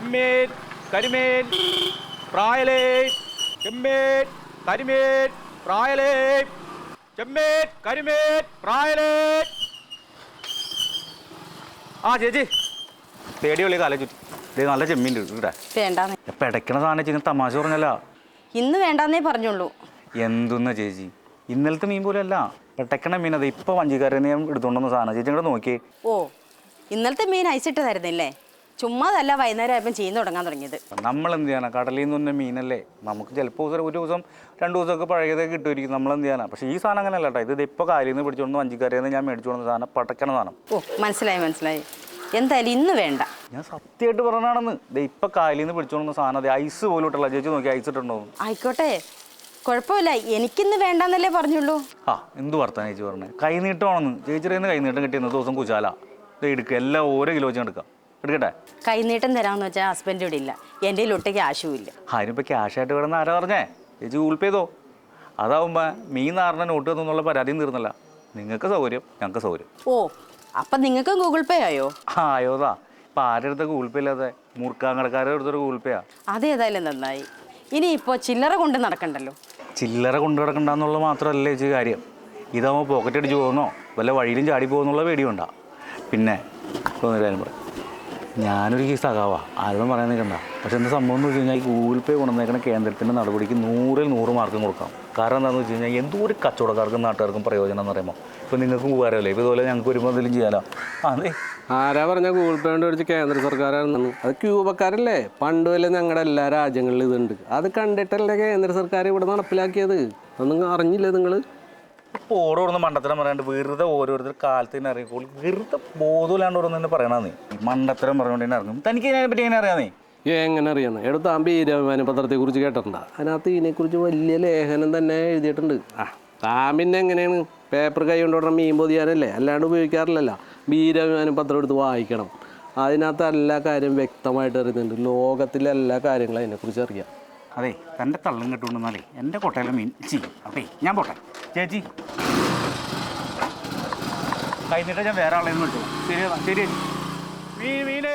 ചെമ്മീൻ കരിമീൻ പ്രായലേ ചെമ്മീൻ കരിമീൻ പ്രായലേ ചെമ്മീൻ കരിമീൻ പ്രായലേ. ആ ചേച്ചി പേടിയുള്ളി കാലം ചുറ്റി നല്ല ചെമ്മീൻ ഇവിടെ എപ്പം ഇടയ്ക്കണ സാധനം ചേച്ചി തമാശ പറഞ്ഞല്ല. ഇന്ന് വേണ്ടാന്നേ പറഞ്ഞുള്ളൂ. എന്തെന്നാ ചേച്ചി ഇന്നലത്തെ മീൻ പോലെ അല്ല പെട്ടക്കണ മീൻ. അത് ഇപ്പൊ വഞ്ചിക്കാരൻ ഞാൻ എടുത്തോണ്ടെന്ന സാധനം ചേച്ചി ഇങ്ങോട്ട് നോക്കിയേ. ഓ ഇന്നലത്തെ മീൻ ഐസിട്ടതായിരുന്നില്ലേ? ചുമ്മാതല്ല വൈകുന്നേരം ആയപ്പോൾ ചെയ്യുന്ന തുടങ്ങാൻ തുടങ്ങിയത്. നമ്മൾ എന്ത് ചെയ്യാനാ? കടലിൽ നിന്ന് തന്നെ മീനല്ലേ, നമുക്ക് ചിലപ്പോൾ ഒരു ദിവസം 2 ദിവസമൊക്കെ പഴയതൊക്കെ കിട്ടുമായിരിക്കും. നമ്മൾ എന്ത് ചെയ്യാനാ? പക്ഷേ ഈ സാധനം അങ്ങനെ അല്ല കേട്ടോ. ഇത് ഇപ്പോൾ കാലിൽ നിന്ന് പിടിച്ചോണ്ട് വഞ്ചിക്കാരിൽ നിന്ന് ഞാൻ മേടിച്ചോണ്ട സാധനം പടക്കണ സാധനം. ഓ മനസ്സിലായി. എന്തായാലും ഇന്ന് വേണ്ട. ഞാൻ സത്യമായിട്ട് പറഞ്ഞാണെന്ന്. ഇപ്പം കാലിൽ നിന്ന് പിടിച്ചോണ്ട സാധനം അത് ഐസ് പോലും ഇട്ടല്ല. ചേച്ചി നോക്കി ഐസ് ഇട്ടുണ്ടോ? ആയിക്കോട്ടെ കുഴപ്പമില്ല, എനിക്കിന്ന് വേണ്ടാന്നല്ലേ പറഞ്ഞുള്ളൂ. ആ എന്ത് വർത്താനം ചേച്ചി പറഞ്ഞത്? കൈ നീട്ടമാണെന്ന്. ചേച്ചിയുടെ കയ്യിൽ നിന്ന് കൈ നീട്ടം കിട്ടിയ ദിവസം കുശാല എടുക്കുക. എല്ലാം ഓരോ കിലോ വെച്ച് എടുക്കാം. എടുക്കട്ടെ? കൈനീട്ടം തരാമെന്ന് വെച്ചാൽ ഹസ്ബൻഡ് ഇവിടെ ഇല്ല, എൻ്റെ ഒട്ടും ക്യാഷും ഇല്ല. അതിനിപ്പോൾ ക്യാഷായിട്ട് കിടന്ന് ആരാ പറഞ്ഞേ? ചേച്ചി ഗൂഗിൾ പേ ചെയ്തോ. അതാവുമ്പോൾ മീൻ നാറിനെ നോട്ട് തന്നുള്ള പരാതിയും തീർന്നല്ല. നിങ്ങൾക്ക് സൗകര്യം, ഞങ്ങൾക്ക് സൗകര്യം. ഓ അപ്പം നിങ്ങൾക്ക് ഗൂഗിൾ പേ ആയോ? ആയോതാ. ഇപ്പം ആരുടെ അടുത്ത ഗൂഗിൾ പേ ഇല്ലാതെ മൂർക്കാങ്കടക്കാരുടെ അടുത്തൊരു ഗൂഗിൾ പേയാ. അതേതായാലും നന്നായി. ഇനിയിപ്പോൾ ചില്ലറ കൊണ്ട് നടക്കണ്ടല്ലോ. ചില്ലറ കൊണ്ടു കിടക്കണ്ടെന്നുള്ളത് മാത്രമല്ല ചേച്ചി കാര്യം. ഇതാവുമ്പോൾ പോക്കറ്റ് അടിച്ച് പോകുന്നോ വല്ല വഴിയിലും ചാടി പോകുന്നുള്ള പേടിയുണ്ടാ. പിന്നെ തോന്നിയ കാര്യം പറയാം, ഞാനൊരു കേസ് ആകാവാ ആരോടും പറയാൻ നിൽക്കണ്ട. പക്ഷെ എന്താ സംഭവം എന്ന് വെച്ച് കഴിഞ്ഞാൽ ഈ ഗൂഗിൾ പേ കൊണ്ടുവന്നേക്കുന്ന കേന്ദ്രത്തിൻ്റെ നടപടിക്ക് 100-ൽ 100 മാർക്കും കൊടുക്കാം. കാരണം എന്താണെന്ന് വെച്ച് കഴിഞ്ഞാൽ എന്തോ ഒരു കച്ചവടക്കാർക്കും നാട്ടുകാർക്കും പ്രയോജനം എന്ന് പറയുമ്പോൾ ഇപ്പോൾ നിങ്ങൾക്കും ഉപകാരമല്ലേ. ഇപ്പോൾ ഇതുപോലെ ഞങ്ങൾക്ക് വരുമ്പോൾ എന്തെങ്കിലും ചെയ്യാലോ. അതെ ആരാ പറഞ്ഞാൽ ഗൂഗിൾ പേ കൊണ്ട് മേടിച്ച് കേന്ദ്ര സർക്കാരാണെന്ന്? അത് ക്യൂബക്കാരല്ലേ? പണ്ട് വല്ല ഞങ്ങളുടെ എല്ലാ രാജ്യങ്ങളിലും ഇതുണ്ട്. അത് കണ്ടിട്ടല്ലേ കേന്ദ്ര സർക്കാർ ഇവിടെ നടപ്പിലാക്കിയത്. അതൊന്നും അറിഞ്ഞില്ലേ നിങ്ങൾ? ഇപ്പോൾ ഓരോന്ന് മണ്ടത്തരം പറയാണ്ട് വെറുതെ ഓരോരുത്തർ കാലത്തിന് ഇറങ്ങിക്കോളൂ. വെറുതെ ബോധമില്ലാണ്ട് ഓരോന്ന് തന്നെ പറയണമെന്നേ. മണ്ടത്തരം പറഞ്ഞുകൊണ്ട് തന്നെ ഇറങ്ങും. തനിക്ക് ഇതിനെ പറ്റി എങ്ങനെ അറിയാന്നേ? എങ്ങനെ അറിയാന്ന്? എടുത്താൻ ബീരാഭിമാന പത്രത്തെക്കുറിച്ച് കേട്ടിട്ടുണ്ടോ? അതിനകത്ത് ഇതിനെക്കുറിച്ച് വലിയ ലേഖനം തന്നെ എഴുതിയിട്ടുണ്ട്. താൻ പിന്നെ എങ്ങനെയാണ് പേപ്പർ കൈ കൊണ്ടുവിടണം? മീൻ പൊതിയാനല്ലേ, അല്ലാണ്ട് ഉപയോഗിക്കാറില്ലല്ലോ. ബീരാഭിമാനം പത്രം എടുത്ത് വായിക്കണം. അതിനകത്ത് എല്ലാ കാര്യം വ്യക്തമായിട്ട് അറിയുന്നുണ്ട്. ലോകത്തിലെ എല്ലാ കാര്യങ്ങളും അതിനെക്കുറിച്ച് അറിയാം. അതെ, തൻ്റെ തള്ളം കെട്ടുകൊണ്ടെന്നാലേ എൻ്റെ കൊട്ടയിലെ മീൻ ചെയ്യും. അപ്പേ ഞാൻ പോട്ടെ ചേച്ചി. കഴിഞ്ഞിട്ട് ഞാൻ വേറെ ആളെ വിട്ടു. ശരി ചേച്ചി. മീനേ